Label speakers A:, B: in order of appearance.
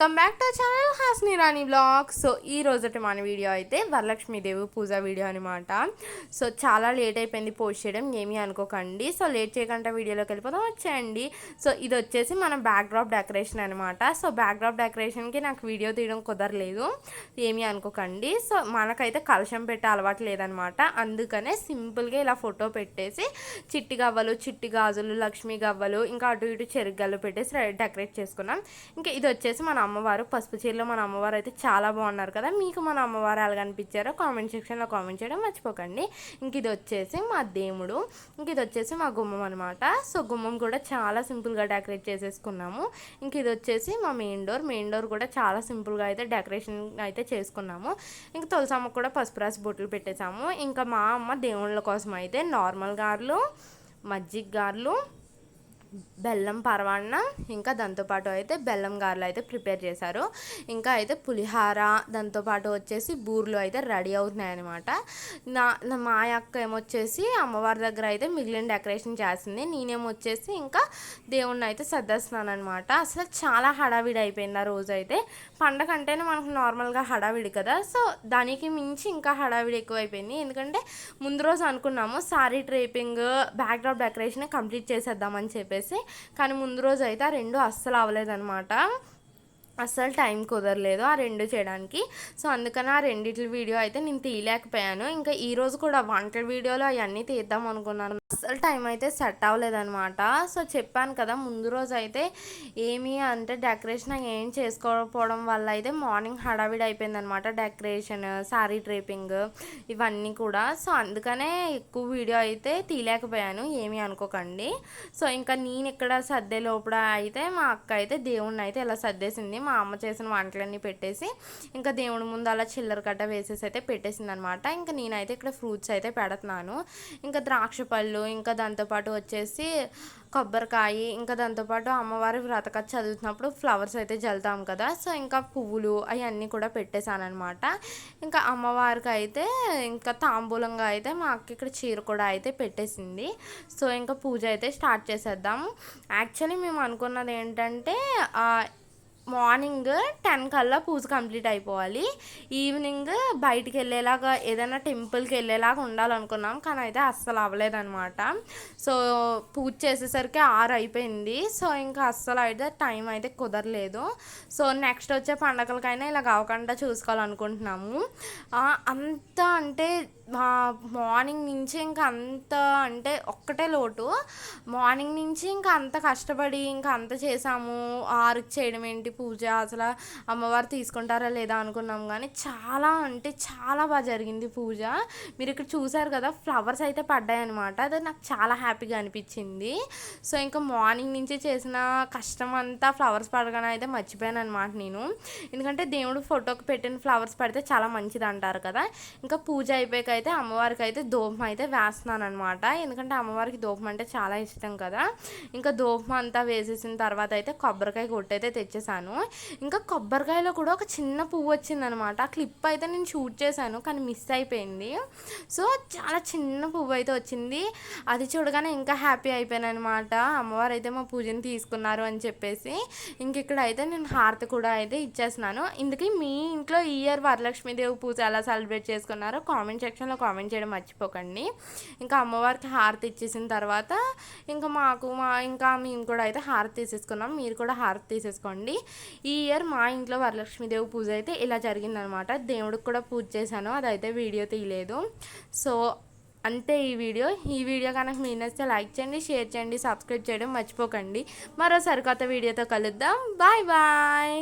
A: Welcome back to channel Hasni Rani blog. So ఈ రోజుటి మన వీడియో అయితే వరలక్ష్మీదేవి పూజ వీడియో అనమాట. సో చాలా లేట్ అయిపోయింది పోస్ట్ చేయడం, ఏమీ అనుకోకండి. సో లేట్ చేయకుండా వీడియోలోకి వెళ్ళిపోతాం, వచ్చేయండి. సో ఇది వచ్చేసి మన బ్యాక్డ్రాప్ డెకరేషన్ అనమాట. సో బ్యాక్డ్రాప్ డెకరేషన్కి నాకు వీడియో తీయడం కుదరలేదు, ఏమీ అనుకోకండి. సో మనకైతే కలశం పెట్టే అలవాటు లేదనమాట, అందుకనే సింపుల్గా ఇలా ఫోటో పెట్టేసి చిట్టి గవ్వలు, చిట్టి గాజులు, లక్ష్మీ గవ్వలు, ఇంకా అటు ఇటు చెరుకు గవ్వలు పెట్టేసి డెకరేట్ చేసుకున్నాం. ఇంకా ఇది వచ్చేసి మన అమ్మవారు పసుపు చీరలో మన అమ్మవారు అయితే చాలా బాగున్నారు కదా. మీకు మన అమ్మవారు ఎలా కనిపించారో కామెంట్ సెక్షన్లో కామెంట్ చేయడం మర్చిపోకండి. ఇంక ఇది వచ్చేసి మా దేవుడు, ఇంక ఇది వచ్చేసి మా గుమ్మం అనమాట. సో గుమ్మం కూడా చాలా సింపుల్గా డెకరేట్ చేసేసుకున్నాము. ఇంక ఇది వచ్చేసి మా మెయిన్ డోర్ కూడా చాలా సింపుల్గా అయితే డెకరేషన్ అయితే చేసుకున్నాము. ఇంక తులసమ్మ కూడా పసుపు రాసి బొట్లు పెట్టేసాము. ఇంకా మా అమ్మ దేవుళ్ళ కోసం అయితే నార్మల్ గారెలు, మజ్జిగ గారెలు, బెల్లం పరవాన్నం, ఇంకా దాంతోపాటు అయితే బెల్లం గారెలు అయితే ప్రిపేర్ చేశారు. ఇంకా అయితే పులిహార, దాంతోపాటు వచ్చేసి బూర్లు అయితే రెడీ అవుతున్నాయి అనమాట. మా అక్క ఏమొచ్చేసి అమ్మవారి దగ్గర అయితే మిగిలిన డెకరేషన్ చేసింది, నేనేమొచ్చేసి ఇంకా దేవుణ్ణి అయితే సర్దేస్తున్నాను అనమాట. అసలు చాలా హడావిడి అయిపోయింది ఆ రోజు అయితే. పండగ అంటేనే మనకు నార్మల్గా హడావిడి కదా, సో దానికి మించి ఇంకా హడావిడి ఎక్కువైపోయింది. ఎందుకంటే ముందు రోజు అనుకున్నాము sari draping, backdrop decoration complete చేసేద్దామని చెప్పేసి, కానీ ముందు రోజు అయితే ఆ రెండు అస్సలు అవ్వలేదన్నమాట. అస్సలు టైం కుదరలేదు ఆ రెండు చేయడానికి. సో అందుకని ఆ రెండిట్ల వీడియో అయితే నేను తీయలేకపోయాను. ఇంకా ఈరోజు కూడా వంటల వీడియోలో అవన్నీ తీద్దాం అనుకున్నాను, అస్సలు టైం అయితే సెట్ అవ్వలేదన్నమాట. సో చెప్పాను కదా, ముందు రోజు అయితే ఏమీ అంటే డెకరేషన్ ఏం చేసుకోకపోవడం వల్ల అయితే మార్నింగ్ హడావిడి అయిపోయిందనమాట. డెకరేషన్, శారీ డ్రేపింగ్ ఇవన్నీ కూడా. సో అందుకనే ఎక్కువ వీడియో అయితే తీయలేకపోయాను, ఏమీ అనుకోకండి. సో ఇంకా నేను ఇక్కడ సర్దే లోపల అయితే మా అక్క అయితే దేవుణ్ణి అయితే ఇలా సర్దేసింది. మా అమ్మ చేసిన వంటలన్నీ పెట్టేసి ఇంకా దేవుడి ముందు అలా చిల్లర కట్ట వేసేసి అయితే పెట్టేసింది అనమాట. ఇంకా నేనైతే ఇక్కడ ఫ్రూట్స్ అయితే పెడుతున్నాను. ఇంకా ద్రాక్ష పళ్ళు, ఇంకా దాంతోపాటు వచ్చేసి కొబ్బరికాయ, ఇంకా దాంతోపాటు అమ్మవారి వ్రతకథ చదువుతున్నప్పుడు ఫ్లవర్స్ అయితే జల్లుతాం కదా, సో ఇంకా పువ్వులు అవన్నీ కూడా పెట్టేశాను అనమాట. ఇంకా అమ్మవారికి అయితే ఇంకా తాంబూలంగా అయితే మా అక్క ఇక్కడ చీర కూడా అయితే పెట్టేసింది. సో ఇంకా పూజ అయితే స్టార్ట్ చేసేద్దాం. యాక్చువల్లీ మేము అనుకున్నది ఏంటంటే మార్నింగ్ 10 కల్లా పూజ కంప్లీట్ అయిపోవాలి, ఈవినింగ్ బయటికి వెళ్ళేలాగా ఏదైనా టెంపుల్కి వెళ్ళేలాగా ఉండాలనుకున్నాం, కానీ అయితే అస్సలు అవ్వలేదన్నమాట. సో పూజ చేసేసరికి 6 అయిపోయింది. సో ఇంకా అస్సలు అయితే టైం అయితే కుదరలేదు. సో నెక్స్ట్ వచ్చే పండగలకైనా ఇలా కాకుండా చూసుకోవాలనుకుంటున్నాము. అంత అంటే మార్నింగ్ నుంచి ఇంకా అంత అంటే ఒక్కటే లోటు, మార్నింగ్ నుంచి ఇంకా అంత కష్టపడి ఇంకా అంత చేసాము. 6కి చేయడం ఏంటి పూజ, అసలు అమ్మవారు తీసుకుంటారా లేదా అనుకున్నాం, కానీ చాలా అంటే చాలా బాగా జరిగింది పూజ. మీరు ఇక్కడ చూసారు కదా, ఫ్లవర్స్ అయితే పడ్డాయి అనమాట, అది నాకు చాలా హ్యాపీగా అనిపించింది. సో ఇంకా మార్నింగ్ నుంచి చేసిన కష్టం అంతా ఫ్లవర్స్ పడగానే అయితే మర్చిపోయాను అనమాట నేను. ఎందుకంటే దేవుడు ఫోటోకి పెట్టిన ఫ్లవర్స్ పడితే చాలా మంచిది అంటారు కదా. ఇంకా పూజ అయిపోయాక అయితే అమ్మవారికి అయితే దూపం అయితే వేస్తున్నాను అనమాట, ఎందుకంటే అమ్మవారికి దూపం అంటే చాలా ఇష్టం కదా. ఇంకా దూపం అంతా వేసేసిన తర్వాత అయితే కొబ్బరికాయ కొట్టయితే తెచ్చేసాను. ఇంకా కొబ్బరికాయలో కూడా ఒక చిన్న పువ్వు వచ్చిందనమాట, ఆ క్లిప్ అయితే నేను షూట్ చేశాను కానీ మిస్ అయిపోయింది. సో చాలా చిన్న పువ్వు అయితే వచ్చింది, అది చూడగానే ఇంకా హ్యాపీ అయిపోయాను అనమాట. అమ్మవారు అయితే మా పూజని తీసుకున్నారు అని చెప్పేసి. ఇంక ఇక్కడ అయితే నేను హారతి కూడా అయితే ఇచ్చేస్తున్నాను. ఇందుకే మీ ఇంట్లో ఈ ఇయర్ వరలక్ష్మీదేవి పూజ ఎలా సెలబ్రేట్ చేసుకున్నారో కామెంట్ సెక్షన్లో కామెంట్ చేయడం మర్చిపోకండి. ఇంకా అమ్మవారికి హారతి ఇచ్చేసిన తర్వాత ఇంకా ఇంకా మేము కూడా అయితే హారతి తీసేసుకున్నాం, మీరు కూడా హారతి తీసేసుకోండి. ఈ ఇయర్ మా ఇంట్లో వరలక్ష్మీదేవి పూజ అయితే ఇలా జరిగిందనమాట. దేవుడికి కూడా పూజ చేశాను, అదైతే వీడియో తీయలేదు. సో అంతే ఈ వీడియో కనుక మీరు నచ్చితే లైక్ చేయండి, షేర్ చేయండి, సబ్స్క్రైబ్ చేయడం మర్చిపోకండి. మరో సరికొత్త వీడియోతో కలుద్దాం. Bye bye.